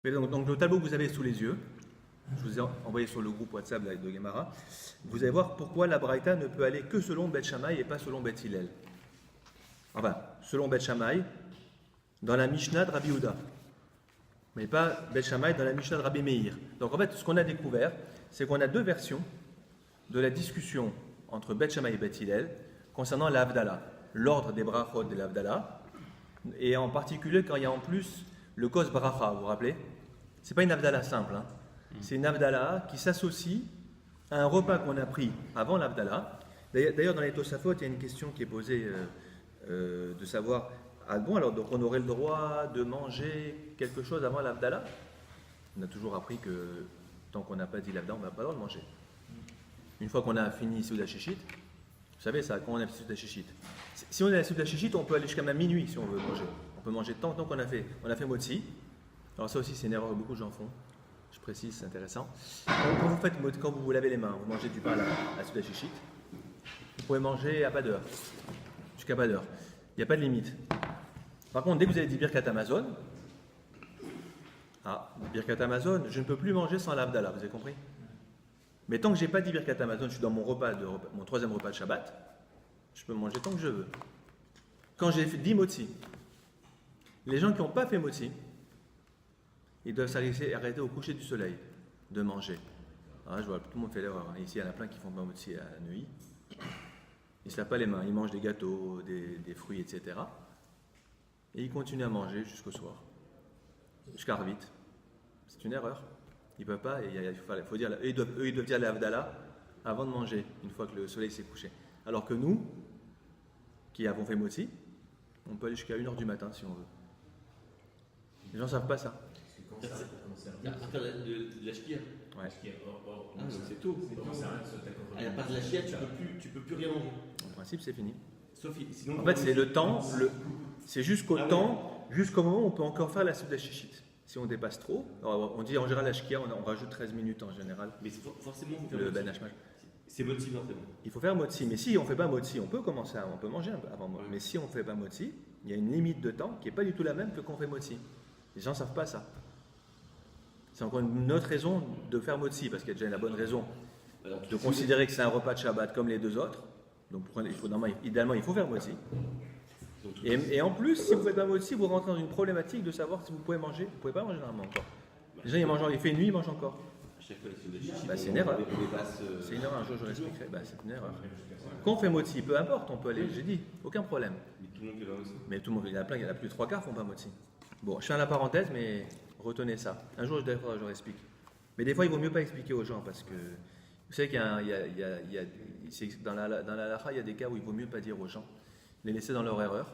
Mais donc, le tableau que vous avez sous les yeux, je vous ai envoyé sur le groupe WhatsApp de Gemara, vous allez voir pourquoi la Braïta ne peut aller que selon Beth Shammai et pas selon Beth Hillel. Enfin, selon Beth Shammai, dans la Mishnah de Rabbi Yehuda, mais pas Beth Shammai dans la Mishnah de Rabbi Meir. Donc en fait, ce qu'on a découvert, c'est qu'on a deux versions de la discussion entre Beth Shammai et Beth Hillel concernant l'Avdallah, l'ordre des brachot de l'Avdallah, et en particulier quand il y a en plus le kos bracha, vous vous rappelez? C'est pas une Avdallah simple, hein. C'est une Avdallah qui s'associe à un repas qu'on a pris avant l'Avdallah. D'ailleurs, dans les Tosafot, il y a une question qui est posée de savoir, ah bon, alors donc on aurait le droit de manger quelque chose avant l'Avdallah? On a toujours appris que tant qu'on n'a pas dit l'Avdallah, on n'a pas le droit de manger. Une fois qu'on a fini Souda Shishit, vous savez ça, quand on a fini Souda Shishit. Si on est à la Souda Shishit, on peut aller jusqu'à minuit si on veut manger. On peut manger tant qu'on a fait. On a fait motzi. Alors ça aussi, c'est une erreur que beaucoup de gens font. Je précise, c'est intéressant. Quand vous vous lavez les mains, vous mangez du pain à la Souda Shishit. Vous pouvez manger à pas d'heure, jusqu'à pas d'heure. Il n'y a pas de limite. Par contre, dès que vous avez dit Birkat Amazon, Birkat Amazon, je ne peux plus manger sans l'Avdallah, vous avez compris? Mais tant que je n'ai pas dit Birkat Amazon, je suis dans mon mon troisième repas de Shabbat, je peux manger tant que je veux. Quand j'ai dit Motzi, les gens qui n'ont pas fait Motzi, ils doivent arrêter au coucher du soleil de manger. Alors là, je vois tout le monde fait l'erreur. Ici, il y en a plein qui font pas Motzi à Neuilly. Ils ne se lavent pas les mains, ils mangent des gâteaux, des fruits, etc. Et ils continuent à manger jusqu'au soir, jusqu'à Arvit. C'est une erreur. Ils ne peuvent pas, il faut dire, eux, ils doivent dire l'Avdallah avant de manger, une fois que le soleil s'est couché. Alors que nous, qui avons fait Motzi, on peut aller jusqu'à 1h du matin si on veut. Les gens ne savent pas ça. À partir de la shkia. Ouais. C'est tout. À part de la shkia, tu peux plus rien manger. En principe, c'est fini. Sauf sinon. En fait, c'est le temps, c'est jusqu'au jusqu'au moment où on peut encore faire la soupe d'Ashishit. Si on dépasse trop, on dit en général la shkia, on rajoute 13 minutes en général. Mais forcément, il faut Le faire ben motzi. hashmash. C'est motzi, forcément. Il faut faire motzi, mais si on ne fait pas motzi, on peut commencer, on peut manger avant. Ouais. Mais si on ne fait pas motzi, il y a une limite de temps qui n'est pas du tout la même que quand on fait motzi. Les gens ne savent pas ça. C'est encore une autre raison de faire motzi, parce qu'il y a déjà la bonne raison de considérer que c'est un repas de Shabbat comme les deux autres. Donc idéalement, il faut faire motzi. Et en plus, si vous faites pas motzi, vous rentrez dans une problématique de savoir si vous pouvez manger. Vous ne pouvez pas manger normalement encore. Les gens, il fait nuit, ils mangent encore. À chaque fois, la Bah, c'est une erreur. C'est C'est une erreur, un jour je l'expliquerai. Bah, c'est une erreur. Quand on fait motzi, peu importe, on peut aller, j'ai dit, aucun problème. Mais tout le monde fait pas motzi. Mais tout le monde, il y en a plein, il y en a plus de 3/4 font pas motzi. Bon, je fais la parenthèse, mais retenez ça. Un jour, je explique. Mais des fois, il vaut mieux pas expliquer aux gens parce que vous savez qu'il y a dans la halakha, il y a des cas où il vaut mieux pas dire aux gens, les laisser dans leur erreur,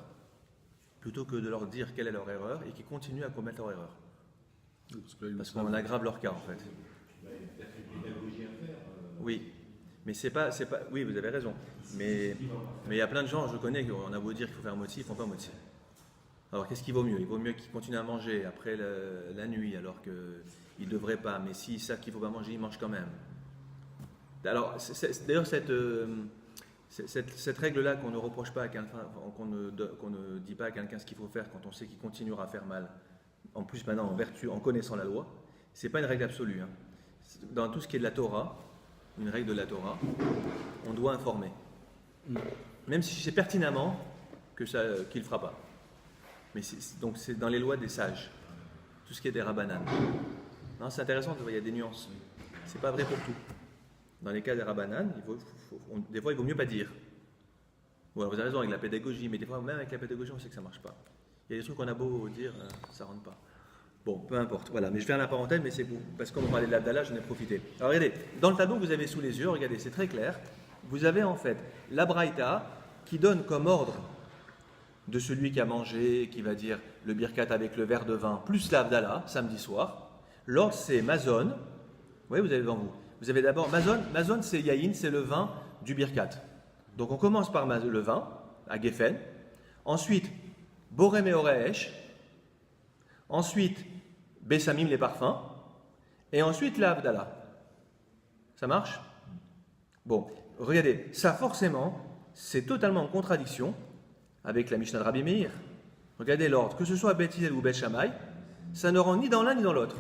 plutôt que de leur dire quelle est leur erreur et qu'ils continuent à commettre leur erreur. Parce qu'on aggrave leur cas en fait. Oui, mais c'est pas. Oui, vous avez raison. Mais il y a plein de gens, je connais, on a beau dire qu'il faut faire motzi, ils font pas motzi. Alors qu'est-ce qu'il vaut mieux? Il vaut mieux qu'ils continuent à manger après la nuit, alors qu'ils ne devraient pas. Mais s'ils savent qu'il ne faut pas manger, ils mangent quand même. Alors, d'ailleurs, cette règle-là qu'on ne reproche pas à quelqu'un, qu'on ne dit pas à quelqu'un ce qu'il faut faire quand on sait qu'il continuera à faire mal, en plus maintenant en vertu, en connaissant la loi, c'est pas une règle absolue. Hein. Dans tout ce qui est de la Torah, une règle de la Torah, on doit informer. Même si c'est pertinemment qu'il ne le fera pas. Mais donc c'est dans les lois des sages, tout ce qui est des rabbanan. Non, c'est intéressant, il y a des nuances. C'est pas vrai pour tout. Dans les cas des rabbanan, des fois il vaut mieux pas dire. Voilà, vous avez raison avec la pédagogie, mais des fois même avec la pédagogie on sait que ça marche pas. Il y a des trucs qu'on a beau dire, ça rentre pas. Bon, peu importe. Voilà, mais je fais la parenthèse, mais c'est vous, parce qu'on parlait de l'Abdallah, j'en ai profité. Alors regardez, dans le tableau que vous avez sous les yeux, regardez, c'est très clair. Vous avez en fait la Braïta qui donne comme ordre de celui qui a mangé, qui va dire le birkat avec le verre de vin, plus l'Avdallah, samedi soir. L'ordre, c'est Mazon. Oui, vous avez devant vous. Vous avez d'abord Mazon. Mazon, c'est Yaïn, c'est le vin du birkat. Donc on commence par le vin, à Geffen. Ensuite, Borem et Oreesh. Ensuite, Bessamim, les parfums. Et ensuite, l'Avdallah. Ça marche? Bon, regardez, ça forcément, c'est totalement en contradiction avec la Mishnah de Rabbi Meir. Regardez l'ordre, que ce soit Beth Hillel ou Beth Shammai, Ça ne rentre ni dans l'un ni dans l'autre.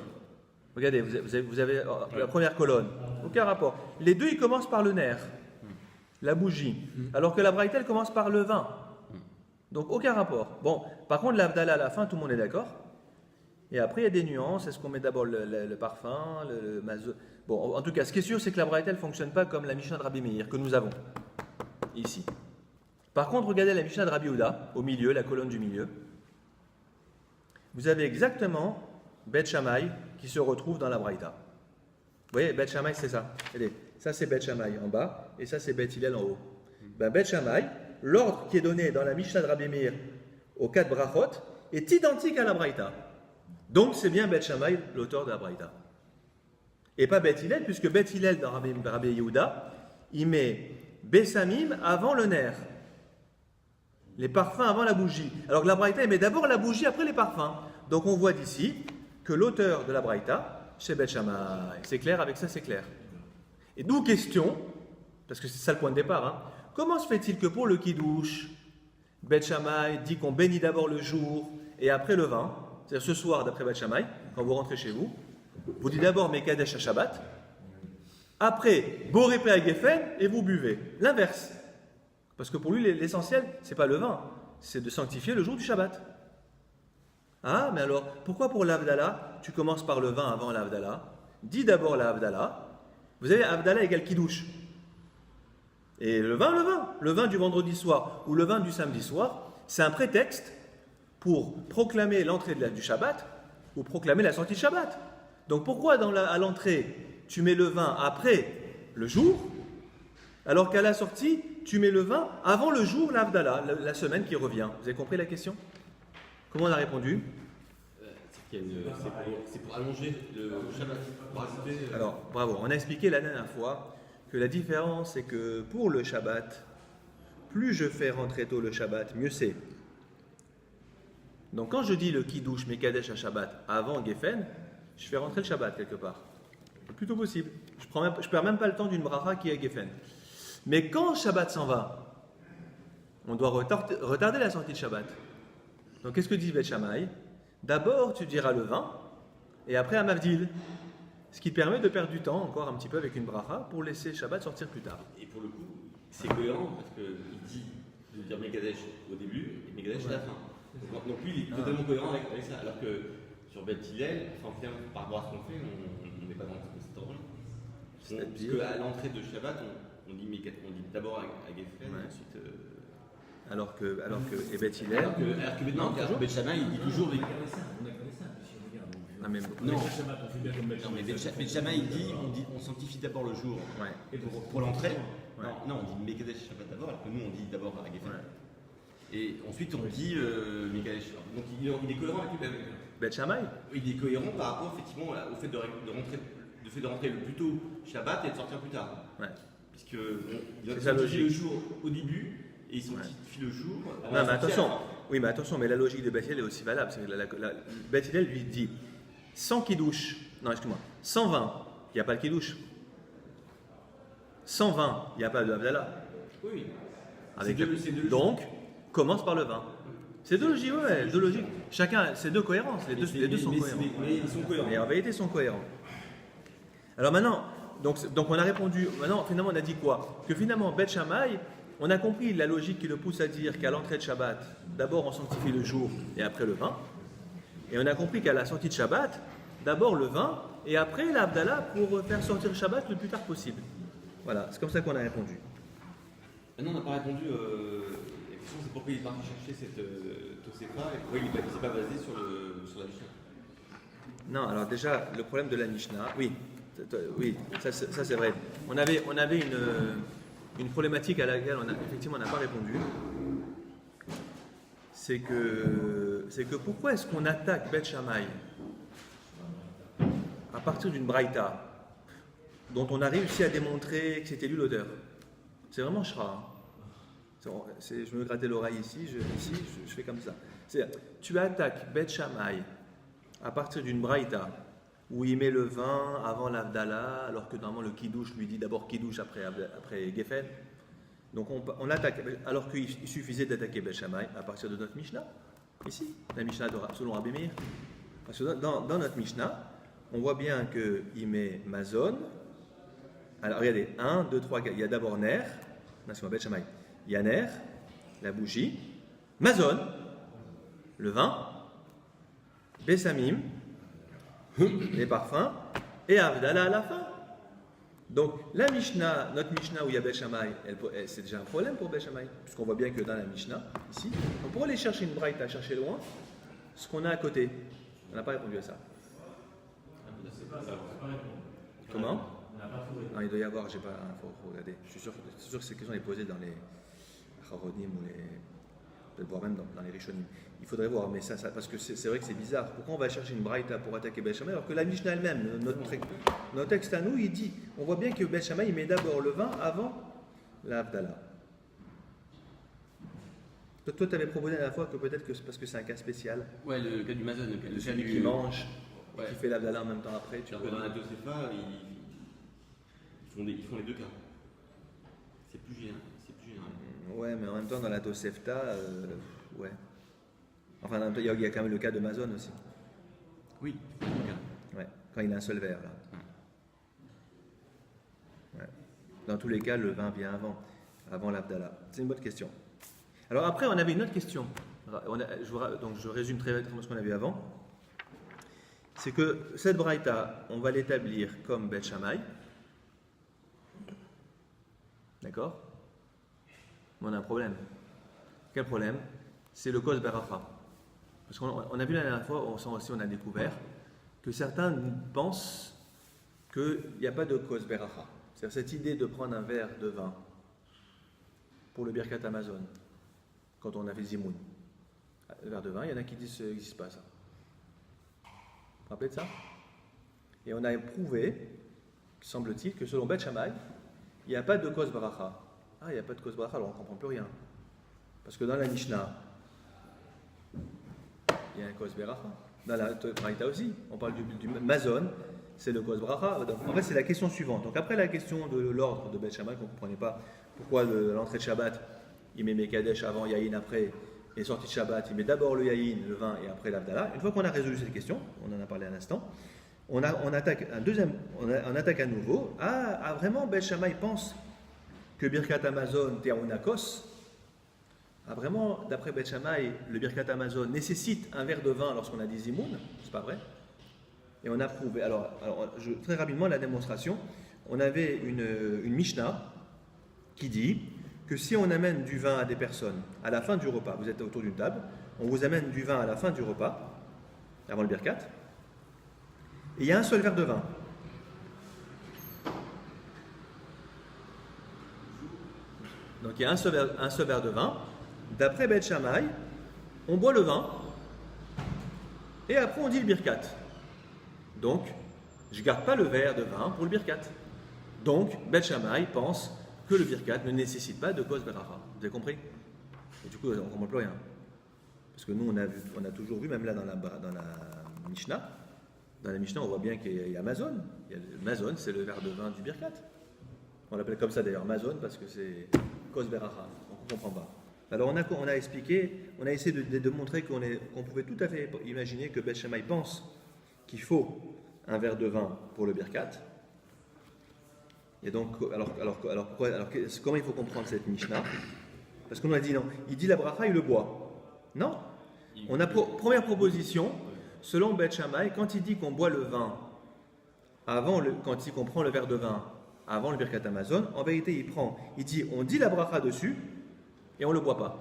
Regardez, vous avez la première colonne. Aucun rapport. Les deux, ils commencent par le nerf, la bougie. Alors que la braïta, elle commence par le vin. Donc, aucun rapport. Bon, par contre, l'Avdallah à la fin, tout le monde est d'accord. Et après, il y a des nuances. Est-ce qu'on met d'abord le parfum, le mazo? Bon, en tout cas, ce qui est sûr, c'est que la braïta, elle ne fonctionne pas comme la Mishnah de Rabbi Meir, que nous avons ici. Par contre, regardez la Mishnah de Rabbi Yehuda, au milieu, la colonne du milieu. Vous avez exactement Bet Shammai qui se retrouve dans la braïta. Vous voyez, Bet Shammai, c'est ça. Regardez, ça c'est Bet Shammai en bas, et ça c'est Bet Hillel en haut. Ben, Bet Shammai, l'ordre qui est donné dans la Mishnah de Rabbi Meir aux 4 brachot est identique à la braïta. Donc c'est bien Bet Shammai, l'auteur de la braïta. Et pas Bet Hillel, puisque Bet Hillel dans Rabbi Yehuda, il met Bessamim avant le nerf. Les parfums avant la bougie. Alors que la braïta, il met d'abord la bougie après les parfums. Donc on voit d'ici que l'auteur de la braïta, c'est Bet Shammai. C'est clair, avec ça c'est clair. Et d'où question, parce que c'est ça le point de départ, hein, comment se fait-il que pour le kidouche, Bet Shammai dit qu'on bénit d'abord le jour et après le vin, c'est-à-dire ce soir d'après Bet Shammai, quand vous rentrez chez vous, vous dites d'abord Mekadesh à Shabbat, après Boré Pe Geffen et vous buvez. L'inverse. Parce que pour lui, l'essentiel, c'est pas le vin, c'est de sanctifier le jour du Shabbat. Ah, mais alors, pourquoi pour l'Avdallah, tu commences par le vin avant l'Avdallah? Dis d'abord l'Avdallah. Vous avez Avdallah égale Kiddush. Et le vin du vendredi soir ou le vin du samedi soir, c'est un prétexte pour proclamer l'entrée du Shabbat ou proclamer la sortie de Shabbat. Donc pourquoi à l'entrée, tu mets le vin après le jour, alors qu'à la sortie, tu mets le vin avant le jour, l'Avdallah, la semaine qui revient? Vous avez compris la question? Comment on a répondu? C'est pour allonger le Shabbat. Pour ajouter, Alors, bravo. On a expliqué la dernière fois que la différence, c'est que pour le Shabbat, plus je fais rentrer tôt le Shabbat, mieux c'est. Donc, quand je dis le Kiddush Mekadesh à Shabbat avant Geffen, je fais rentrer le Shabbat quelque part. C'est plutôt possible. Je ne perds même pas le temps d'une bracha qui est Geffen. Mais quand Shabbat s'en va, on doit retarder la sortie de Shabbat. Donc, qu'est-ce que dit Bet Shammai? D'abord, tu diras le vin, et après un Mavdil. Ce qui te permet de perdre du temps encore un petit peu avec une bracha pour laisser Shabbat sortir plus tard. Et pour le coup, c'est cohérent parce qu'il dit de dire Mekadesh au début et Mekadesh à la fin. Donc lui, il est totalement cohérent avec ça. Alors que sur Bet Hillel, enfin, par rapport à ce qu'on fait, on n'est pas dans cette ordre-là. Parce qu'à l'entrée de Shabbat, on dit d'abord à Geffen, et ensuite. Alors que Bet Hillel. Alors que Bet Shammai, il dit toujours. Non, mais Bet Shammai, il dit on sanctifie d'abord le jour. Ouais. Pour l'entrée. Ouais. Non, on dit Mekadesh Shabbat d'abord, alors que nous on dit d'abord à Geffen. Ouais. Et ensuite on dit Mekadesh. Donc il est cohérent avec lui. Bet Shammai. Il est cohérent par rapport effectivement au fait de rentrer le plus tôt Shabbat et de sortir plus tard. Ouais. Puisque il sanctifie le jour au début. Et ils sanctifient le jour. Non, mais attention. Oui, mais attention, mais la logique de Bet Hillel est aussi valable. C'est que Bet Hillel lui dit sans kidouche, non, excuse-moi, sans vin, il n'y a pas le kidouche. Sans vin, il n'y a pas de Avdallah. Oui. Donc, commence par le vin. C'est deux logiques, deux logiques. Chacun, c'est deux cohérences. Les deux sont cohérents. Mais ils sont cohérents. Mais en vérité, ils sont cohérents. Alors maintenant, donc on a répondu. Maintenant, finalement, on a dit quoi? Que finalement, Bet Shammai, on a compris la logique qui le pousse à dire qu'à l'entrée de Shabbat, d'abord on sanctifie le jour et après le vin. Et on a compris qu'à la sortie de Shabbat, d'abord le vin et après l'Abdallah pour faire sortir le Shabbat le plus tard possible. Voilà, c'est comme ça qu'on a répondu. Non, on n'a pas répondu. La question c'est pourquoi il est parti chercher cette Tosefta et pourquoi il ne s'est pas basé sur la Mishnah. Non, alors déjà, le problème de la Mishnah, oui, ça c'est vrai. On avait une problématique à laquelle effectivement on n'a pas répondu, c'est que pourquoi est-ce qu'on attaque Bet Shammai à partir d'une braïta dont on a réussi à démontrer que c'était lui l'auteur? C'est vraiment Shra. Je me grattais l'oreille ici, je fais comme ça. Tu attaques Bet Shammai à partir d'une braïta où il met le vin avant l'Avdallah, alors que normalement le Kiddush lui dit d'abord Kiddush après Geffen. Donc on attaque, alors qu'il suffisait d'attaquer Bet Shammai à partir de notre Mishnah, ici, la Mishnah selon Rabbi Meir. Parce que dans notre Mishnah, on voit bien qu'il met Mazon. Alors regardez, 1, 2, 3, 4. Il y a d'abord Ner, il y a Ner, la bougie, Mazon, le vin, Bessamim, les parfums, et Avdala à la fin. Donc la Mishnah, notre Mishnah où il y a Bet Shammai, c'est déjà un problème pour Bet Shammai, puisqu'on voit bien que dans la Mishnah, ici, on pourrait aller chercher une braïta, chercher loin, ce qu'on a à côté. On n'a pas répondu à ça. Comment? Non, il doit y avoir, j'ai pas, faut regarder. Je suis sûr que ces questions sont posées dans les Charonim ou peut-être voire même dans les Rishonim. Il faudrait voir, mais ça parce que c'est vrai que c'est bizarre. Pourquoi on va chercher une braïta pour attaquer Bet Shammai alors que la Mishnah elle-même, notre texte à nous, il dit, on voit bien que Bet Shammai il met d'abord le vin avant la Havdalah. Toi, tu avais proposé la dernière fois que peut-être que c'est parce que c'est un cas spécial. Ouais, le cas du Mazon, le cas celui qui mange, qui fait l'Havdalah en même temps après. Alors que dans la Tosefta, ils font les deux cas. C'est plus général. Ouais, mais en même temps, dans la Tosefta, ouais. Enfin, il y a quand même le cas de Mazon aussi. Oui, c'est le cas. Ouais, quand il a un seul verre, là. Ouais. Dans tous les cas, le vin vient avant l'Havdalah. C'est une bonne question. Alors après, on avait une autre question. Donc je résume très rapidement ce qu'on a vu avant. C'est que cette braïta, on va l'établir comme Bet Shammai. D'accord? Mais on a un problème. Quel problème? C'est le Kos Beracha. Parce qu'on a vu la dernière fois, on a découvert que certains pensent qu'il n'y a pas de Kos Beracha. C'est-à-dire cette idée de prendre un verre de vin pour le Birkat Amazon, quand on a fait Zimoun. Le verre de vin, il y en a qui disent que ça n'existe pas, ça. Vous vous rappelez de ça? Et on a prouvé, semble-t-il, que selon Bet Shammai, il n'y a pas de Kos Beracha. Ah, il n'y a pas de Kos Beracha, alors on ne comprend plus rien. Parce que dans la Mishnah, il y a un Kos Beracha. Dans la Braïta aussi, on parle du Mazon, c'est le Kos Beracha. En fait, c'est la question suivante. Donc après la question de l'ordre de Bet Shammai, qu'on ne comprenait pas pourquoi l'entrée de Shabbat, il met Mekadesh avant, Yahin après, et sortie de Shabbat, il met d'abord le Yahin, le vin, et après l'Avdallah. Une fois qu'on a résolu cette question, on en a parlé un instant, on attaque on attaque à nouveau. Vraiment, Bet Shammai pense que Birkat Amazon, Te'aunakos, vraiment, d'après Bet Shammai, le Birkat Amazon nécessite un verre de vin lorsqu'on a des Zimoun, c'est pas vrai? Et on a prouvé. Alors très rapidement, la démonstration, on avait une Mishnah qui dit que si on amène du vin à des personnes à la fin du repas, vous êtes autour d'une table, on vous amène du vin à la fin du repas, avant le Birkat, et il y a un seul verre de vin. Donc il y a un seul verre de vin. D'après Bet Shammai, on boit le vin et après on dit le Birkat. Donc, je ne garde pas le verre de vin pour le Birkat. Donc, Bet Shammai pense que le Birkat ne nécessite pas de Kos Beracha. Vous avez compris? Et du coup, on ne comprend plus rien. Parce que nous, on a toujours vu, même là dans la Mishnah, dans la Mishnah, on voit bien qu'il y a Mazon. Mazon, c'est le verre de vin du Birkat. On l'appelle comme ça d'ailleurs, Mazon, parce que c'est Kos Beracha. On ne comprend pas. Alors on a expliqué, on a essayé de montrer qu'on pouvait tout à fait imaginer que Bet Shammai pense qu'il faut un verre de vin pour le Birkat. Et donc, alors comment il faut comprendre cette Mishnah? Parce qu'on a dit non, il dit la bracha, il le boit. Non. On a première proposition, selon Bet Shammai, quand il dit qu'on boit le vin quand on prend le verre de vin avant le Birkat Amazon, en vérité il dit on dit la bracha dessus et on ne le boit pas.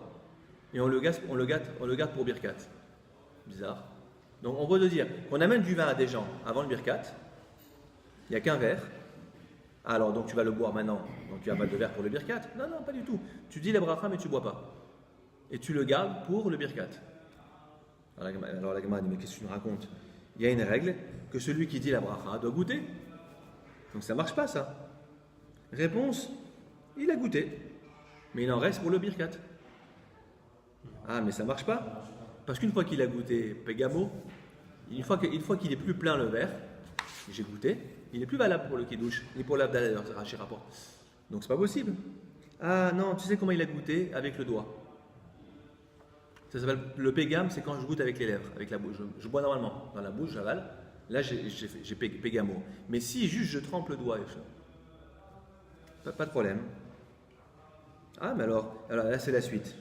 Et on le garde pour Birkat. Bizarre. Donc on peut dire qu'on amène du vin à des gens avant le Birkat, il n'y a qu'un verre. Alors donc tu vas le boire maintenant, donc tu n'as pas de verre pour le Birkat. Non, pas du tout. Tu dis la bracha mais tu ne bois pas. Et tu le gardes pour le Birkat. Alors la Gemara dit mais qu'est-ce que tu me racontes? Il y a une règle que celui qui dit la bracha doit goûter. Donc ça ne marche pas ça. Réponse, il a goûté. Mais il en reste pour le Birkat. Ah, mais ça ne marche pas. Parce qu'une fois qu'il a goûté Pégamo, une fois qu'il est plus plein le verre, j'ai goûté, il n'est plus valable pour le Kiddush, ni pour l'Abdallah, d'ailleurs, c'est Rashi rapport. Donc c'est pas possible. Ah non, tu sais comment il a goûté? Avec le doigt. Ça s'appelle le pégame, c'est quand je goûte avec les lèvres, avec la bouche. Je bois normalement, dans la bouche, j'avale. Là, j'ai pégamo. Mais si juste je trempe le doigt, pas de problème. Ah, mais alors là, c'est la suite.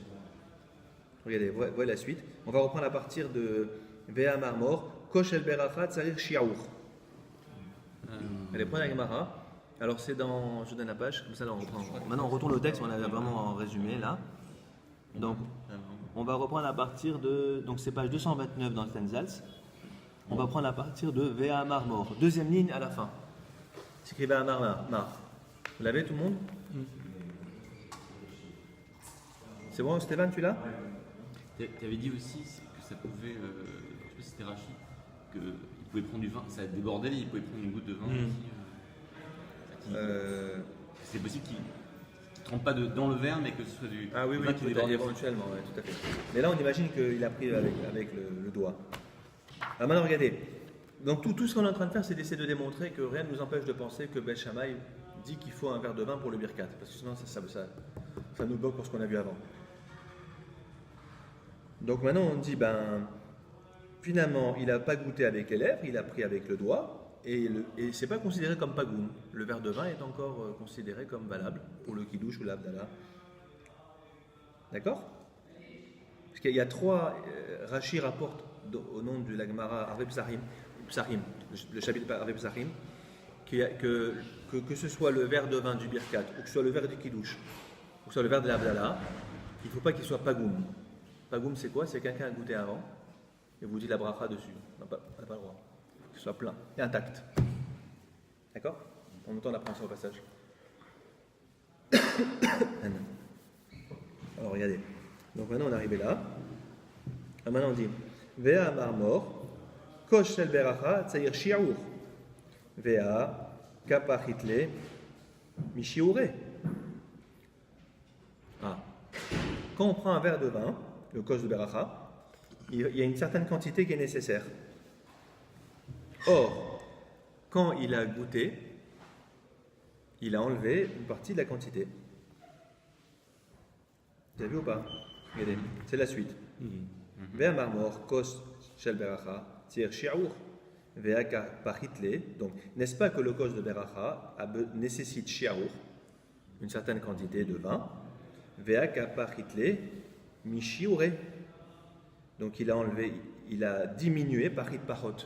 Regardez, voilà la suite. On va reprendre à partir de Vea Marmor, Kosh el Beracha Tsarir Shiaour. Allez, prenez la Gemara. Alors, c'est dans. Je donne la page, comme ça, là, on reprend. Maintenant, on retourne au texte, on a vraiment en résumé là. Donc, on va reprendre à partir de. Donc, c'est page 229 dans le Tenzals. On va prendre à partir de Vea Marmor. Deuxième ligne à la fin. C'est écrit Vea Marmor. Vous l'avez, tout le monde? C'est bon, Stéphane, tu l'as? Tu avais dit aussi que ça pouvait, je sais pas si c'était Rachid, qu'il pouvait prendre du vin, ça débordait, il pouvait prendre une goutte de vin aussi. C'est possible qu'il ne trempe pas dans le verre, mais que ce soit du vin qui déborde éventuellement, ouais, tout à fait. Mais là, on imagine qu'il a pris avec le doigt. Alors maintenant, regardez. Donc tout ce qu'on est en train de faire, c'est d'essayer de démontrer que rien ne nous empêche de penser que Beth Shammai dit qu'il faut un verre de vin pour le birkat, parce que sinon ça nous bloque pour ce qu'on a vu avant. Donc maintenant on dit, finalement il n'a pas goûté avec les lèvres, il a pris avec le doigt, et c'est pas considéré comme pagoum. Le verre de vin est encore considéré comme valable pour le kiddush ou l'abdallah. D'accord? Parce qu'il y a trois, Rashi rapporte au nom de la Gemara Arve Psahim, le chapitre Arve Psahim, que ce soit le verre de vin du birkat, ou que ce soit le verre du kiddush, ou que ce soit le verre de l'abdallah, il ne faut pas qu'il soit pagoum. Pagoum, c'est quoi? C'est quelqu'un a goûté avant et vous dit la bracha dessus. On n'a pas le droit. Que ce soit plein et intact. D'accord? On entend l'appréhension au passage. Alors regardez. Donc maintenant on est arrivé là. Alors maintenant on dit Vea marmor, kosh shel beracha, tsair shi'ur. Vea kapachitle, mishiure. Quand on prend un verre de vin, le kosh de beracha, il y a une certaine quantité qui est nécessaire. Or, quand il a goûté, il a enlevé une partie de la quantité. Vous avez vu ou pas? Regardez, c'est la suite. Vea marmor, kosh shel beracha, tzir shi'ur. Vea kapachitle. Donc, n'est-ce pas que le kosh de beracha nécessite shi'ur, une certaine quantité de vin? Vea kapachitle. Mishiure. Donc il a diminué pachit pachot.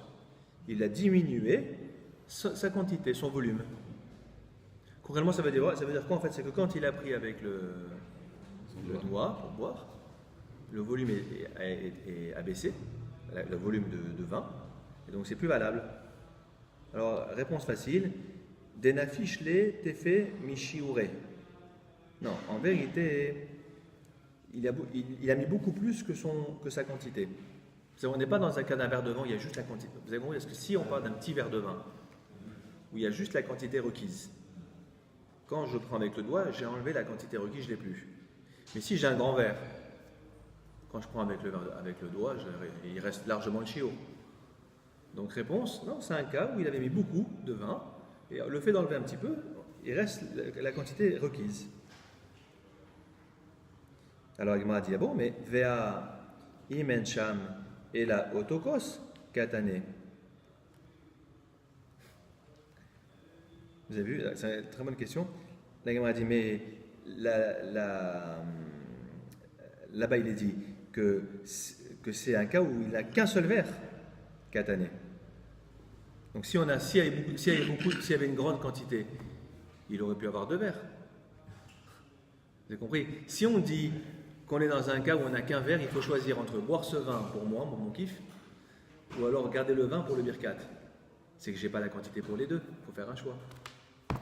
Il a diminué sa quantité, son volume. Concrètement, ça veut dire quoi en fait? C'est que quand il a pris avec le doigt pour boire, le volume est abaissé, le volume de vin, et donc c'est plus valable. Alors, réponse facile, denafishle tefe mishiure. Non, en vérité, il a mis beaucoup plus que sa quantité. On n'est pas dans un cas d'un verre de vin où il y a juste la quantité. Vous avez compris? Parce que si on parle d'un petit verre de vin, où il y a juste la quantité requise, quand je prends avec le doigt, j'ai enlevé la quantité requise, je ne l'ai plus. Mais si j'ai un grand verre, quand je prends avec le doigt, il reste largement le chiot. Donc réponse, non, c'est un cas où il avait mis beaucoup de vin, et le fait d'enlever un petit peu, il reste la quantité requise. Alors il m'a dit, mais Vea imen sham et la otokos katane. Vous avez vu, c'est une très bonne question. La Gemara dit, mais là-bas il est dit que c'est un cas où il n'a qu'un seul verre katane. Donc s'il y avait une grande quantité, il aurait pu avoir 2 verres. Vous avez compris? Si on dit qu'on est dans un cas où on n'a qu'un verre, il faut choisir entre boire ce vin pour moi, mon kiff, ou alors garder le vin pour le birkat. C'est que je n'ai pas la quantité pour les deux, il faut faire un choix.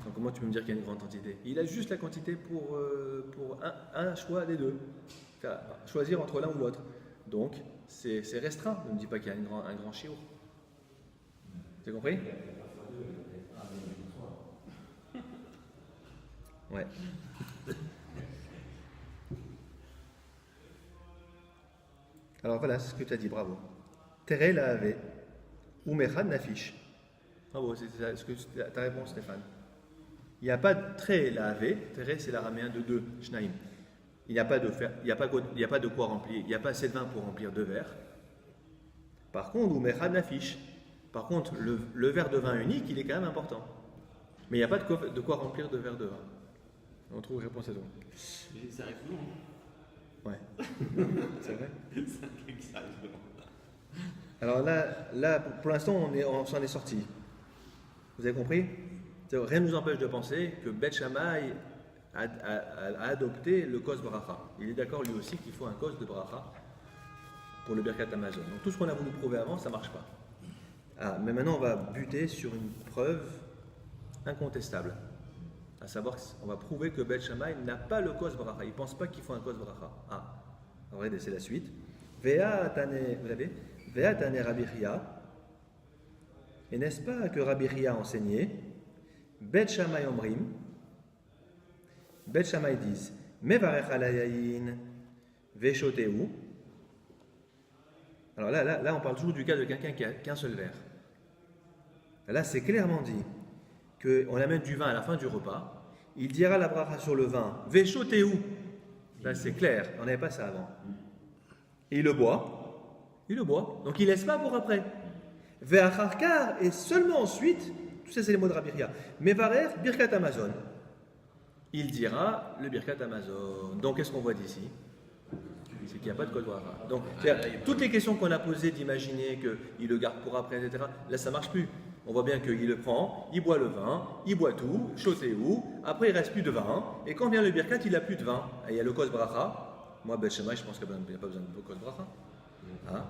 Donc comment tu peux me dire qu'il y a une grande quantité? Il a juste la quantité pour un choix des deux. Choisir entre l'un ou l'autre. Donc c'est restreint, ne me dis pas qu'il y a un grand chiour. Tu as compris? Ouais. Alors voilà, c'est ce que tu as dit, bravo. Tere la ave, ou mechad nafish. Bravo, c'est ta réponse, Stéphane. Il n'y a pas de tre la ave, tere c'est l'araméen de 2, shnaim. il n'y a pas de quoi remplir, il n'y a pas assez de vin pour remplir 2 verres. Par contre, ou mechad nafish. Par contre, le verre de vin unique, il est quand même important. Mais il n'y a pas de quoi remplir 2 verres de vin. On trouve réponse à tout. Ça arrive souvent. Ouais. C'est vrai. C'est un truc qui arrive souvent. Alors là, pour l'instant, on s'en est sorti. Vous avez compris? Rien ne nous empêche de penser que Beth Shammai a adopté le kos bracha. Il est d'accord lui aussi qu'il faut un kos de bracha pour le Birkat Amazon. Donc tout ce qu'on a voulu prouver avant, ça ne marche pas. Ah, mais maintenant, on va buter sur une preuve incontestable. À savoir qu'on va prouver que Beth Shammai n'a pas le kos bracha. Il ne pense pas qu'il faut un kos bracha. Ah, regardez, c'est la suite. Vea tane, vous l'avez? Vea tane Rabbi Chia. Et n'est-ce pas que Rabbi Chia enseignait? Beth Shammai omrim. Beth Shammai disent Mevarech alayayin veshoteu. Alors là, on parle toujours du cas de quelqu'un qui a qu'un seul verre. Là, c'est clairement dit qu'on amène du vin à la fin du repas. Il dira la bracha sur le vin veshoteu. Là, c'est clair, on n'avait pas ça avant. Et il le boit. Donc il laisse pas pour après. Ve'acharkar, et seulement ensuite, tout ça c'est les mots de Rabbi Chia. Mevarech birkat Amazon. Il dira le birkat Amazon. Donc qu'est-ce qu'on voit d'ici? C'est qu'il n'y a pas de code bracha. Donc toutes les questions qu'on a posées d'imaginer qu'il le garde pour après, etc. Là ça marche plus. On voit bien qu'il le prend, il boit le vin, il boit tout, chaussé où, après il reste plus de vin, et quand vient le birkat, il n'a plus de vin. Et il y a le kos bracha. Moi, Beth Shammai, je pense qu'il n'y a pas besoin de kos bracha. Hein?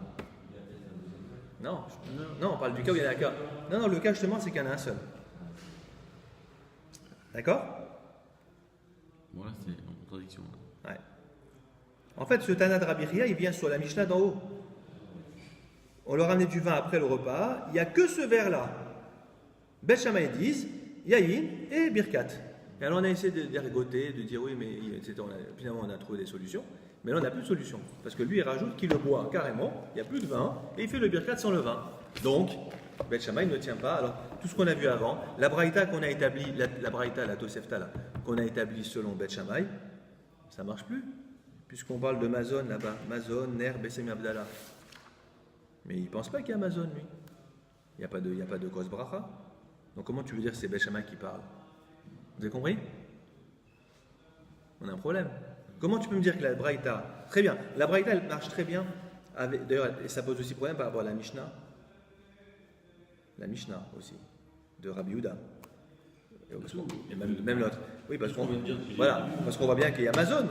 Non, on parle du cas où il y en a qu'un. Non, le cas justement, c'est qu'il y en a un seul. D'accord? Voilà, c'est en contradiction. Ouais. En fait, ce Tana de Rabbi Chia, il vient sur la Mishnah d'en haut. On leur a amené du vin après le repas, il n'y a que ce verre-là. Beth Shammai disent Yahin et Birkat. Et alors on a essayé d'ergoter, de dire oui, mais finalement on a trouvé des solutions. Mais là on n'a plus de solution. Parce que lui il rajoute qu'il le boit carrément, il n'y a plus de vin, et il fait le Birkat sans le vin. Donc, Beth Shammai ne tient pas. Alors, tout ce qu'on a vu avant, la Braïta qu'on a établie, la Braïta, la Tosefta, là, qu'on a établie selon Beth Shammai, ça ne marche plus. Puisqu'on parle de Mazon là-bas. Mazon, Ner, Besem Abdallah. Mais il ne pense pas qu'il y a Amazon, lui. Il n'y a pas de Kos Bracha. Donc comment tu veux dire que c'est Beth Shammai qui parle? Vous avez compris? On a un problème. Comment tu peux me dire que la Braïta, très bien, la Braïta elle marche très bien, d'ailleurs, et ça pose aussi problème par rapport à la Mishnah. La Mishnah aussi, de Rabbi Yehuda. Et même l'autre. Oui, parce qu'on voit bien qu'il y a Amazon.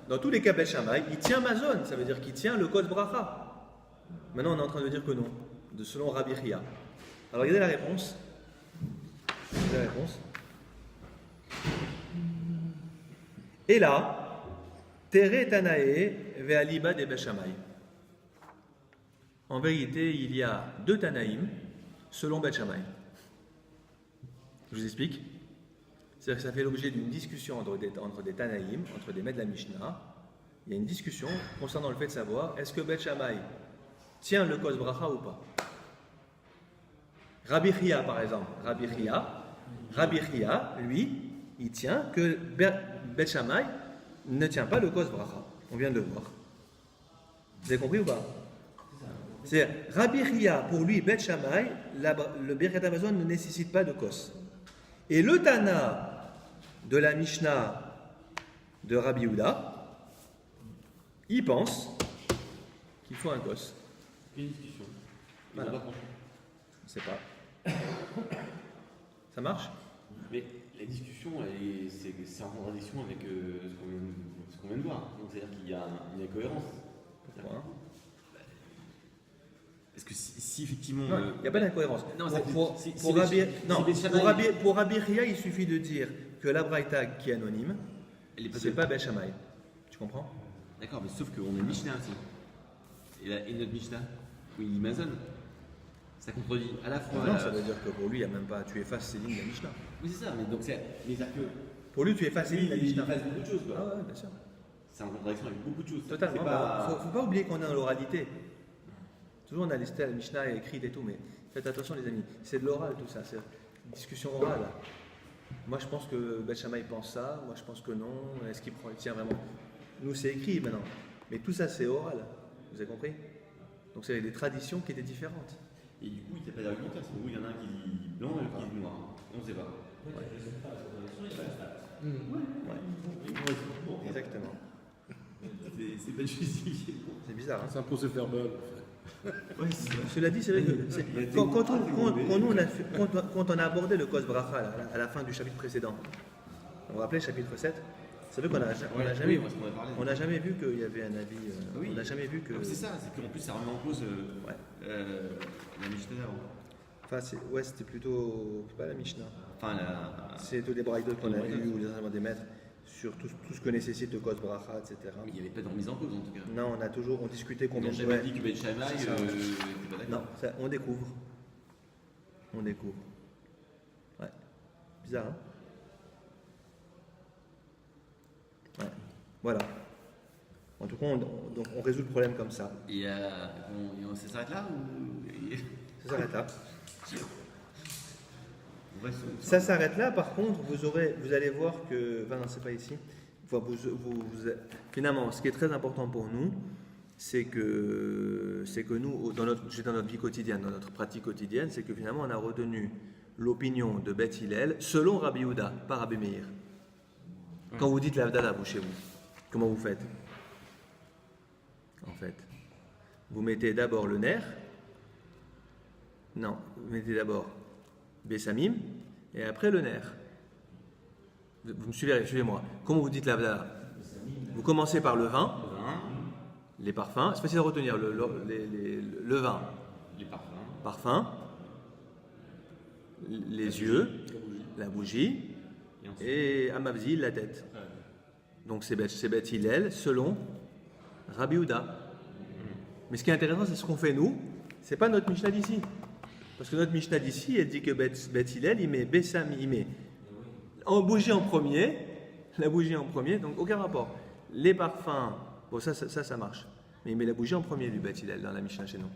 Dans tous les cas, Beth Shammai, il tient Amazon, ça veut dire qu'il tient le Kos Bracha. Maintenant, on est en train de dire que non, selon Rabbi Chia. Alors, regardez la réponse. Et là, Tere Tanae Ve'aliba de Beth Shammai. En vérité, il y a 2 Tanaïm selon Beth Shammai. Je vous explique. C'est-à-dire que ça fait l'objet d'une discussion entre des Tanaïm, entre des maîtres de la Mishnah. Il y a une discussion concernant le fait de savoir est-ce que Beth Shammai tient le Kos Bracha ou pas. Rabbi Chia, par exemple. Rabbi Chia, lui, il tient que Beth Shammai ne tient pas le Kos Bracha. On vient de le voir. Vous avez compris ou pas? C'est Rabbi Chia, pour lui, Beth Shammai, le Birkat Amazon ne nécessite pas de Kos. Et le Tana de la Mishnah de Rabbi Yehuda, il pense qu'il faut un Kos. Une discussion. Voilà. Je ne sais pas. Ça marche? Mais la discussion, c'est en contradiction avec ce qu'on vient de voir. Donc c'est-à-dire qu'il y a une incohérence. Pourquoi? Parce que si effectivement. Il n'y a pas d'incohérence. Non, pour Rabbi Chia, il suffit de dire que la Braïta qui est anonyme, c'est pas Beth Shammai. Tu comprends? D'accord, mais sauf qu'on a une Mishnah aussi. Et notre Mishnah, où il dit Mazon, ça contredit à la fois. Non, ça veut dire que pour lui, il n'y a même pas. Tu effaces ces lignes de la Mishnah. Oui, c'est ça, mais donc c'est. Mais ça que. Pour lui, tu effaces ces lignes de la Mishnah. Il efface beaucoup de choses, quoi. Ah ouais, bien sûr. C'est en contradiction avec beaucoup de choses. Totalement. Faut pas oublier qu'on est dans l'oralité. Toujours on a listé la Mishnah écrite et tout, mais faites attention les amis, c'est de l'oral tout ça, c'est une discussion orale. Moi je pense que Beth Shammai pense ça, moi je pense que non, est-ce qu'il tient vraiment? Nous, c'est écrit maintenant. Mais tout ça, c'est oral. Vous avez compris? Donc, c'est des traditions qui étaient différentes. Et du coup, il n'y a pas d'argumentaire. C'est où il y en a un qui dit blanc et l'autre qui dit noir. On ne sait pas. Ouais. Exactement. C'est pas justifié. C'est bizarre. Hein? C'est un procès verbal. Ouais, c'est ça. Cela dit, c'est vrai que quand on a abordé le Kos Bracha là, à la fin du chapitre précédent, vous vous rappelez, chapitre 7, c'est vrai qu'on n'a jamais, on n'a jamais vu qu'il y avait un avis. Oui. On n'a jamais vu que. C'est ça, c'est qu'en plus ça remet en cause la Mishnah d'avant. Enfin, c'était plutôt. C'est pas la Mishnah. Enfin, C'est tous les braïdotes qu'on a vus ou les enseignements des maîtres sur tout ce que nécessite le Kos Bracha, etc. Mais il n'y avait pas de remise en cause en tout cas. Non, on discutait combien Ils de n'ont jamais dit que Ben Shammai C'est ça. n'était pas d'accord. Non, on découvre. On découvre. Ouais. Bizarre, hein? Ouais. Voilà. En tout cas, on résout le problème comme ça. Et ça s'arrête là ou... Ça s'arrête là. Ça Ça s'arrête là. Par contre, vous allez voir que... Enfin, non, c'est pas ici. Enfin, finalement, ce qui est très important pour nous, c'est que nous, dans notre vie quotidienne, dans notre pratique quotidienne, c'est que finalement, on a retenu l'opinion de Beth Hillel selon Rabbi Yehuda, pas Rabbi Meir. Quand vous dites l'Avdala, vous, chez vous, comment vous faites? En fait, vous mettez d'abord le ner. Non, vous mettez d'abord Bessamim et après le ner. Vous me suivez-moi. Comment vous dites l'Avdala? Vous commencez par le vin, les parfums. C'est facile à retenir, le vin, les parfum, les yeux, la bougie et Amavzil, la tête. Donc c'est Beth Hillel selon Rabbi Yehuda. Mais ce qui est intéressant, c'est ce qu'on fait nous. C'est pas notre Mishnah d'ici. Parce que notre Mishnah d'ici, elle dit que Beth Hillel, il met Bessam, il met en bougie en premier, la bougie en premier, donc aucun rapport. Les parfums, bon ça marche. Mais il met la bougie en premier, lui, Beth Hillel, dans la Mishnah chez nous.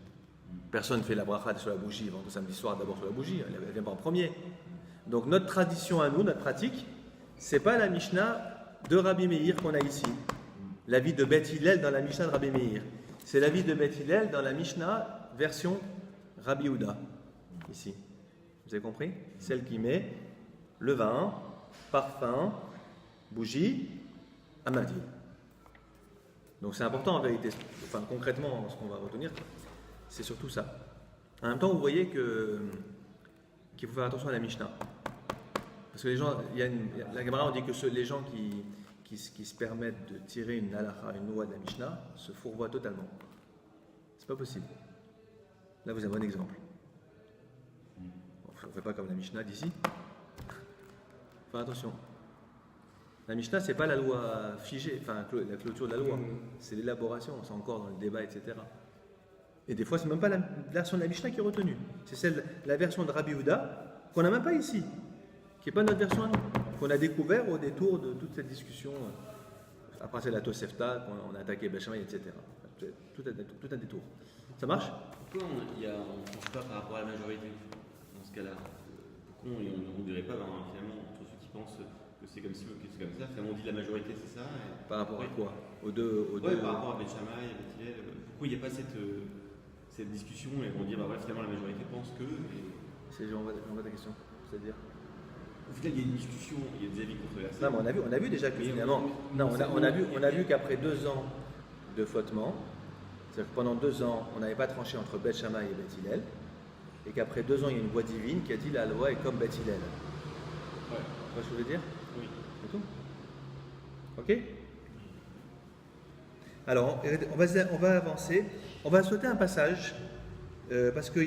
Personne ne fait la bracha sur la bougie, le samedi soir d'abord sur la bougie, elle ne vient pas en premier. Donc notre tradition à nous, notre pratique, c'est pas la Mishnah de Rabbi Meir qu'on a ici. L'avis de Beth Hillel dans la Mishnah de Rabbi Meir. C'est l'avis de Beth Hillel dans la Mishnah version Rabbi Yehuda, ici. Vous avez compris? Celle qui met le vin, parfum, bougie, amadi. Donc c'est important en vérité. Enfin concrètement, ce qu'on va retenir, c'est surtout ça. En même temps, vous voyez qu'il faut faire attention à la Mishnah. Parce que les gens, la Gemara, on dit que les gens qui se permettent de tirer une halakha, une loi de la Mishnah, se fourvoient totalement. C'est pas possible. Là, vous avez un bon exemple. On ne fait pas comme la Mishnah d'ici. Faut faire attention. La Mishnah, c'est pas la loi figée, enfin la clôture de la loi. C'est l'élaboration, c'est encore dans le débat, etc. Et des fois, c'est même pas la version de la Mishnah qui est retenue. C'est la version de Rabbi Yehuda qu'on n'a même pas ici, qui n'est pas notre version à nous, qu'on a découvert au détour de toute cette discussion. Après, c'est la Tosefta, qu'on a attaqué Beth Shammai, etc. Tout un détour. Ça marche? Pourquoi on ne tranche pas par rapport à la majorité dans ce cas-là? Pourquoi on ne dirait pas finalement entre ceux qui pensent que c'est comme ci ou que c'est comme ça, finalement on dit la majorité c'est ça Par rapport à quoi? Aux deux. Par rapport à Beth Shammai, à Beth Hillel, pourquoi il n'y a pas cette discussion et on dit bah ouais, finalement la majorité pense que. On voit ta question. C'est-à-dire? Au final, il y a une discussion, il y a des avis controversés. Non, mais on a vu déjà que finalement. Non, on a vu qu'après 2 ans de flottement, c'est-à-dire que pendant 2 ans, on n'avait pas tranché entre Beth Shammai et Beth Hillel, et qu'après 2 ans, il y a une voix divine qui a dit la loi est comme Beth Hillel. Ouais. Tu vois ce que je veux dire? Oui. C'est tout? Ok? Alors, on va avancer. On va sauter un passage, parce que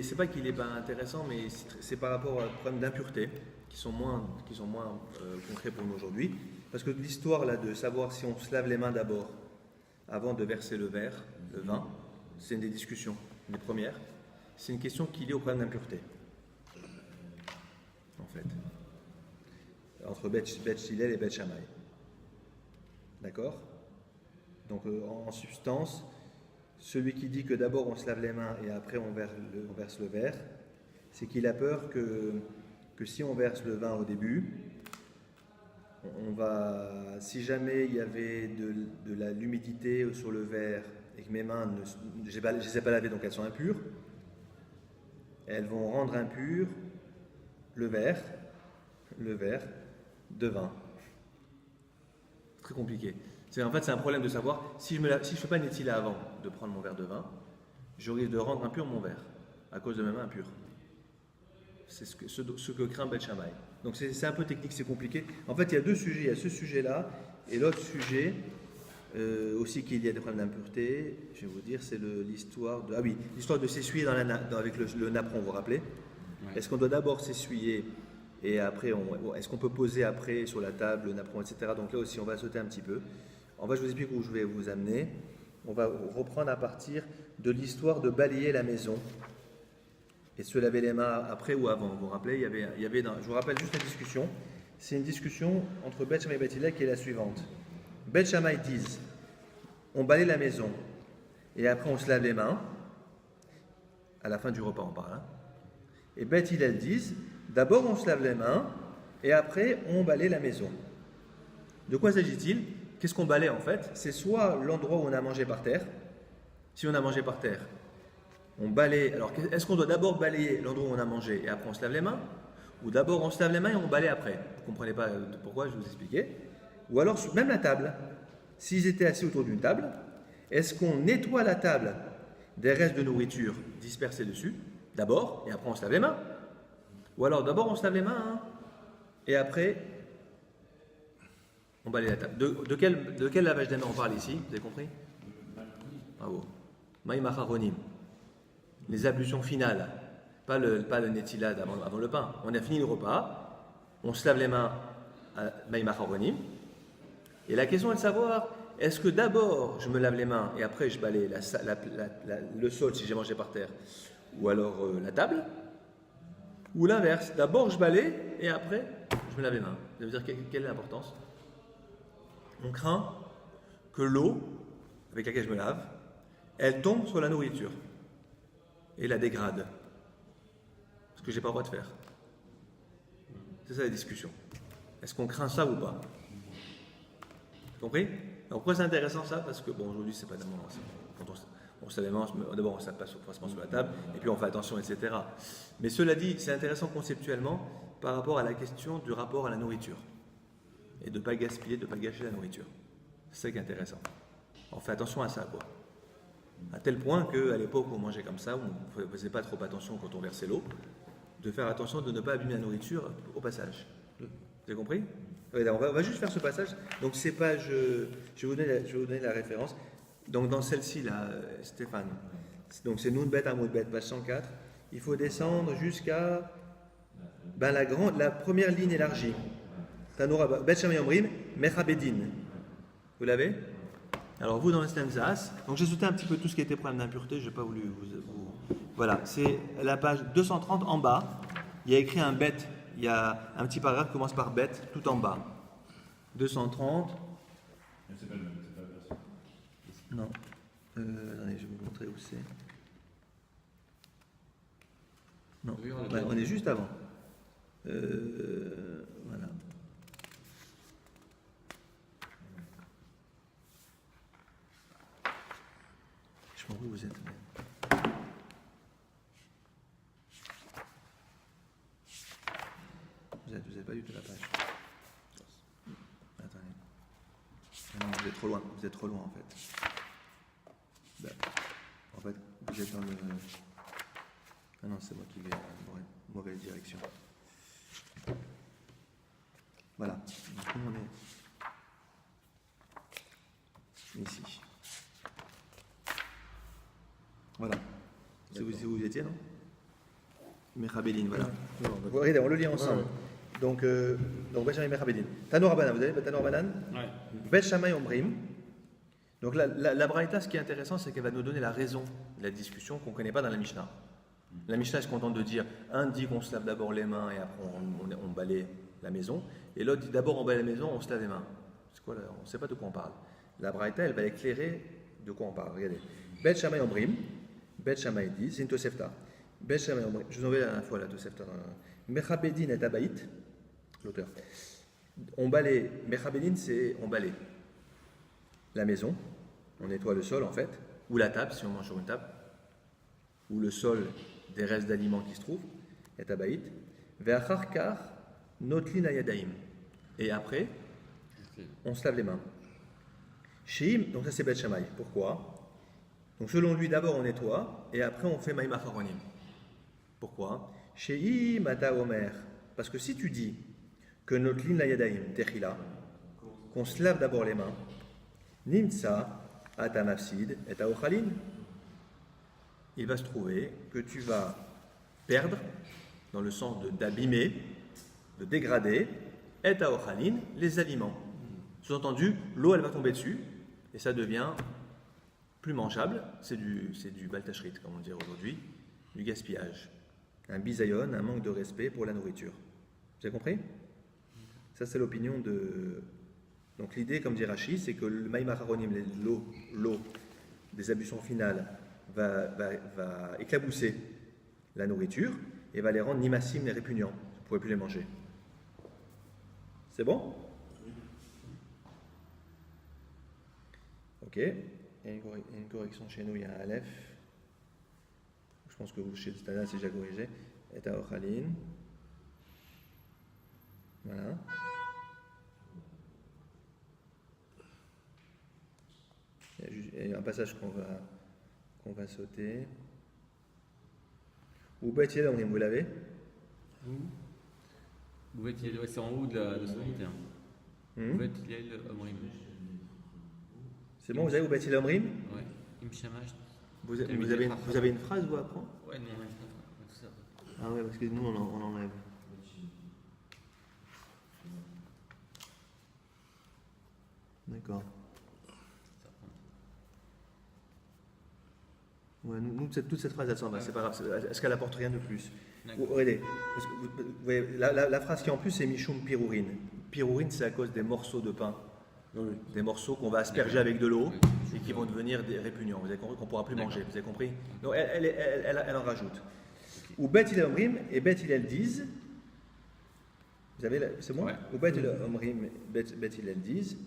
c'est pas qu'il n'est pas intéressant, mais c'est par rapport à problème d'impureté, qui sont moins concrets pour nous aujourd'hui. Parce que l'histoire là de savoir si on se lave les mains d'abord, avant de verser le verre, le vin, c'est une des discussions, une des premières. C'est une question qui est liée au problème d'impureté. En fait. Entre Beth Hillel et Beth Shammai. D'accord? Donc en substance, celui qui dit que d'abord on se lave les mains et après on verse le verre, c'est qu'il a peur que si on verse le vin au début, si jamais il y avait de l'humidité sur le verre et que mes mains, je ne les ai pas lavées, donc elles sont impures, elles vont rendre impur le verre de vin. Très compliqué. En fait, c'est un problème de savoir, si je ne fais pas Netila avant de prendre mon verre de vin, je risque de rendre impur mon verre, à cause de mes mains impures. C'est ce que craint Beth Shammai. Donc c'est un peu technique, c'est compliqué. En fait, il y a deux sujets. Il y a ce sujet-là, et l'autre sujet, aussi qu'il y a des problèmes d'impureté, je vais vous dire, c'est l'histoire de s'essuyer avec le napperon, vous vous rappelez? Ouais. Est-ce qu'on doit d'abord s'essuyer et après, est-ce qu'on peut poser après sur la table le napperon, etc. Donc là aussi, on va sauter un petit peu. En fait, je vous explique où je vais vous amener. On va reprendre à partir de l'histoire de balayer la maison et se laver les mains après ou avant. Vous vous rappelez, je vous rappelle juste la discussion. C'est une discussion entre Beth Shammai et Beth Hillel qui est la suivante. Beth Shammai disent, on balaye la maison et après on se lave les mains. À la fin du repas, on parle. Hein. Et Beth Hillel disent, d'abord on se lave les mains et après on balaye la maison. De quoi s'agit-il? Qu'est-ce qu'on balaye en fait? C'est soit l'endroit où on a mangé par terre. Si on a mangé par terre, on balaye. Alors, est-ce qu'on doit d'abord balayer l'endroit où on a mangé et après on se lave les mains? Ou d'abord on se lave les mains et on balaye après? Vous ne comprenez pas pourquoi, je vais vous expliquer. Ou alors, même la table. S'ils étaient assis autour d'une table, est-ce qu'on nettoie la table des restes de nourriture dispersés dessus, d'abord, et après on se lave les mains? Ou alors, d'abord on se lave les mains, et après on balaye la table. De quel lavage des mains on parle ici? Vous avez compris? Bravo. Maïm acharonim. Les ablutions finales, pas le netilad avant le pain. On a fini le repas, on se lave les mains à Maïm acharonim. Et la question est de savoir, est-ce que d'abord je me lave les mains et après je balaye le sol si j'ai mangé par terre, ou alors la table, ou l'inverse, d'abord je balaye et après je me lave les mains. Ça veut dire quelle est l'importance? On craint que l'eau avec laquelle je me lave, elle tombe sur la nourriture et la dégrade. Ce que je n'ai pas le droit de faire. C'est ça la discussion. Est-ce qu'on craint ça ou pas? Compris? Alors pourquoi c'est intéressant ça? Parce que bon, aujourd'hui c'est pas tellement. Quand on se lave les mains, d'abord ça passe forcément sur la table et puis on fait attention, etc. Mais cela dit, c'est intéressant conceptuellement par rapport à la question du rapport à la nourriture et de ne pas gaspiller, de ne pas gâcher la nourriture. C'est ça qui est intéressant. On fait attention à ça, quoi. À tel point qu'à l'époque où on mangeait comme ça, où on ne faisait pas trop attention quand on versait l'eau, de faire attention de ne pas abîmer la nourriture au passage. Vous avez compris? On va juste faire ce passage. Donc c'est pas, je vais vous donner la référence. Donc dans celle-ci là, Stéphane. Donc c'est Nun Bet Amoud Bet, page 104. Il faut descendre jusqu'à la première ligne élargie. Tanoura Bet Shammai Omrim Mechabedin. Vous l'avez? Alors vous dans le Stemzas, donc j'ai sauté un petit peu tout ce qui était problème d'impureté, je n'ai pas voulu vous... Voilà, c'est la page 230 en bas, il y a écrit un bet, il y a un petit paragraphe qui commence par bet tout en bas. 230. C'est pas le même, c'est pas la version. Non. Attendez, je vais vous montrer où c'est. Non, on est juste avant. Voilà. Je sais pas où vous êtes. Vous n'êtes pas du tout la page. Attendez. Non, vous êtes trop loin. Vous êtes trop loin en fait. En fait, vous êtes dans le. Ah non, c'est moi qui vais dans la mauvaise direction. Voilà. Donc nous on est ici. Voilà. C'est où vous étiez, non? Mechabedin, voilà. Regardez, on le lit ensemble. Ouais. Donc Bet Shammai Mechabedin. Tanur Abanan, vous avez Tanur Abanan? Ouais. Bet Shammai Omrim. Donc la Braïta, ce qui est intéressant, c'est qu'elle va nous donner la raison de la discussion qu'on ne connaît pas dans la Mishnah. La Mishnah se contente de dire, un dit qu'on se lave d'abord les mains et après on balaye la maison, et l'autre dit d'abord on balaye la maison, on se lave les mains. C'est quoi là? On ne sait pas de quoi on parle. La Braïta, elle va éclairer de quoi on parle. Regardez. Bet Shammai Omrim. Bet Shammai dit, c'est une Tosefta. Bet Shammai Omrim. Je vous envoie la dernière fois la Tosefta. Mechabedin et Abaït, l'auteur. On balaye, Mechabelin, c'est on balaye la maison, on nettoie le sol en fait, ou la table si on mange sur une table, ou le sol des restes d'aliments qui se trouvent, et tabaït, ve'acharkar notlin ayadaim. Et après, on se lave les mains. Sheim, donc ça c'est Bet Shammai. Pourquoi? Donc selon lui, d'abord on nettoie, et après on fait Maïm Acharonim. Pourquoi? Sheim ata omer. Parce que si tu dis que notlin ayadaim techila, qu'on se lave d'abord les mains, nimtsa ata mafsid et aochalin, il va se trouver que tu vas perdre, dans le sens d'abîmer, de dégrader, et aochalin, les aliments. Sous-entendu, l'eau elle va tomber dessus et ça devient plus mangeable. C'est du baltachrit, comme on dit aujourd'hui, du gaspillage. Un bisayon, un manque de respect pour la nourriture. Vous avez compris? Ça c'est l'opinion de. Donc l'idée, comme dit Rashi, c'est que le maïm acharonim, l'eau des ablutions finales, va éclabousser la nourriture et va les rendre nimassim et répugnants. Vous ne pourrez plus les manger. C'est bon? Ok. Il y a une correction chez nous, il y a un Aleph. Je pense que vous, chez Stana, c'est déjà corrigé. Et à Ochalin. Voilà. Il y a un passage qu'on va sauter. Ou Bethel, vous l'avez? C'est en haut de son terme. C'est bon, vous avez Bethel Omrim? Oui. Imshamash. Vous avez une phrase vous à prendre? Ouais, non, on a tout ça. Ah ouais, parce que nous on enlève. D'accord. Ouais, nous toute cette phrase elle s'en va, c'est pas grave. Est-ce qu'elle apporte rien de plus? Regardez, vous voyez, la phrase qui est en plus c'est Mishum Pirourin. Pirourin c'est à cause des morceaux de pain. Oui. Des morceaux qu'on va asperger avec de l'eau et qui vont devenir des répugnants. Vous avez compris qu'on ne pourra plus manger. Vous avez compris? Donc elle en rajoute. Ou Bet il Omrim et Bet il disent. Vous avez c'est bon? Ou Bet il Omrim Bet il disent.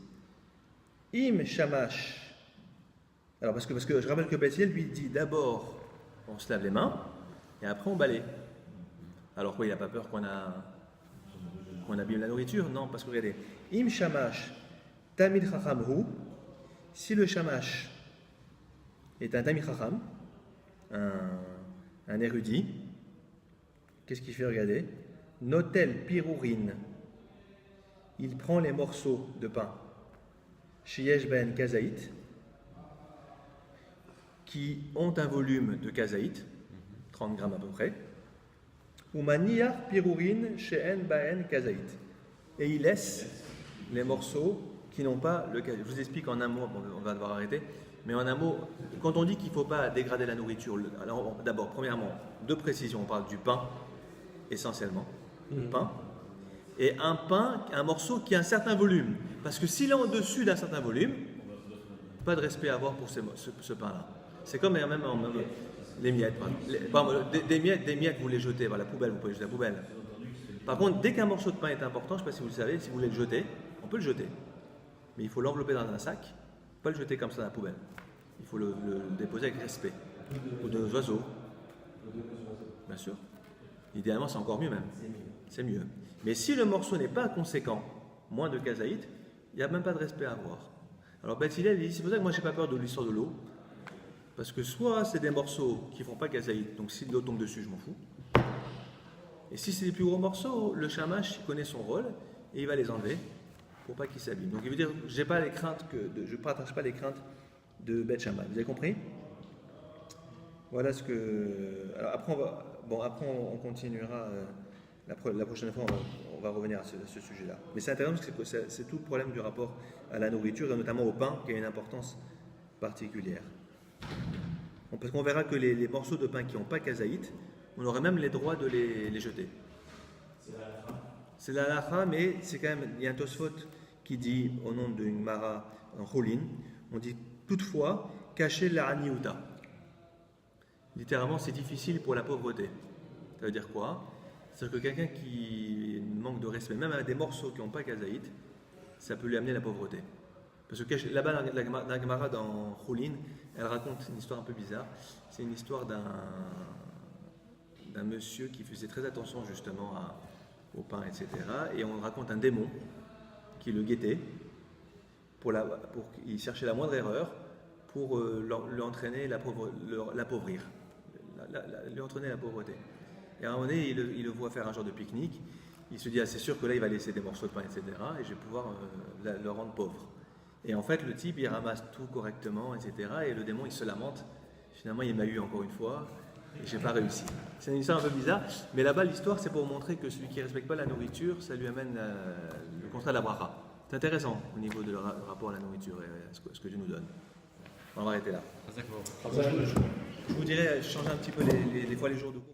Im Shamash. Alors parce que je rappelle que Bet il lui dit d'abord on se lave les mains et après on balaye. Alors quoi, il n'a pas peur qu'on abîme la nourriture? Non, parce que regardez. Im Shamash. Tamid Chacham Hu, si le Shamash est un Tamid Chacham, un érudit, qu'est-ce qu'il fait? Regardez. Notel Pirourin, il prend les morceaux de pain, Shiesh Ben Kazaït, qui ont un volume de Kazaït, 30 grammes à peu près, ou Maniyar Pirourin Sheen Ben Kazaït, et il laisse les morceaux qui n'ont pas le cas. Je vous explique en un mot, on va devoir arrêter, mais en un mot, quand on dit qu'il ne faut pas dégrader la nourriture, alors d'abord, premièrement, deux précisions, on parle du pain, essentiellement, le pain, et un morceau qui a un certain volume, parce que s'il est au-dessus d'un certain volume, pas de respect à avoir pour ce pain-là. C'est comme même les miettes, des miettes, vous les jetez, la poubelle, vous pouvez jeter à la poubelle. Par contre, dès qu'un morceau de pain est important, je ne sais pas si vous le savez, si vous voulez le jeter, on peut le jeter. Mais il faut l'envelopper dans un sac, pas le jeter comme ça dans la poubelle. Il faut le déposer avec respect. Ou de oiseaux. Bien sûr. Idéalement, c'est encore mieux même. C'est mieux. Mais si le morceau n'est pas conséquent, moins de kazaït, il n'y a même pas de respect à avoir. Alors Beth Hillel dit, c'est pour ça que moi je n'ai pas peur de l'histoire de l'eau. Parce que soit c'est des morceaux qui ne font pas kazaït, donc si de l'eau tombe dessus, je m'en fous. Et si c'est des plus gros morceaux, le shamash connaît son rôle et il va les enlever pour pas qu'ils s'abîment. Donc il veut dire, je ne partage pas les craintes de Beth Shammai. Vous avez compris? Voilà ce que. Alors après on continuera. La prochaine fois, on va revenir à ce sujet-là. Mais c'est intéressant parce que c'est tout le problème du rapport à la nourriture et notamment au pain qui a une importance particulière. Parce qu'on verra que les morceaux de pain qui n'ont pas kazaït, on aurait même les droits de les jeter. C'est la halakha, mais c'est quand même. Il y a un Tosfot qui dit au nom d'une Mara en Cholin, on dit toutefois cacher la aniuta. Littéralement, c'est difficile pour la pauvreté. Ça veut dire quoi? C'est-à-dire que quelqu'un qui manque de respect, même à des morceaux qui n'ont pas kazaït, ça peut lui amener la pauvreté. Parce que là-bas, la Gemara dans Choulin, elle raconte une histoire un peu bizarre. C'est une histoire d'un monsieur qui faisait très attention justement au pain, etc. Et on raconte un démon qui le guettait, il cherchait la moindre erreur pour lui entraîner l'appauvrir, lui entraîner la pauvreté. Et à un moment donné, il le voit faire un genre de pique-nique. Il se dit, c'est sûr que là, il va laisser des morceaux de pain, etc. Et je vais pouvoir le rendre pauvre. Et en fait, le type, il ramasse tout correctement, etc. Et le démon, il se lamente. Finalement, il m'a eu encore une fois et j'ai pas réussi. C'est une histoire un peu bizarre. Mais là-bas, l'histoire, c'est pour montrer que celui qui ne respecte pas la nourriture, ça lui amène le contraire de la bracha. C'est intéressant au niveau de rapport à la nourriture et à ce que Dieu nous donne. On va arrêter là. Je vous dirais, changer un petit peu des fois les jours de cours.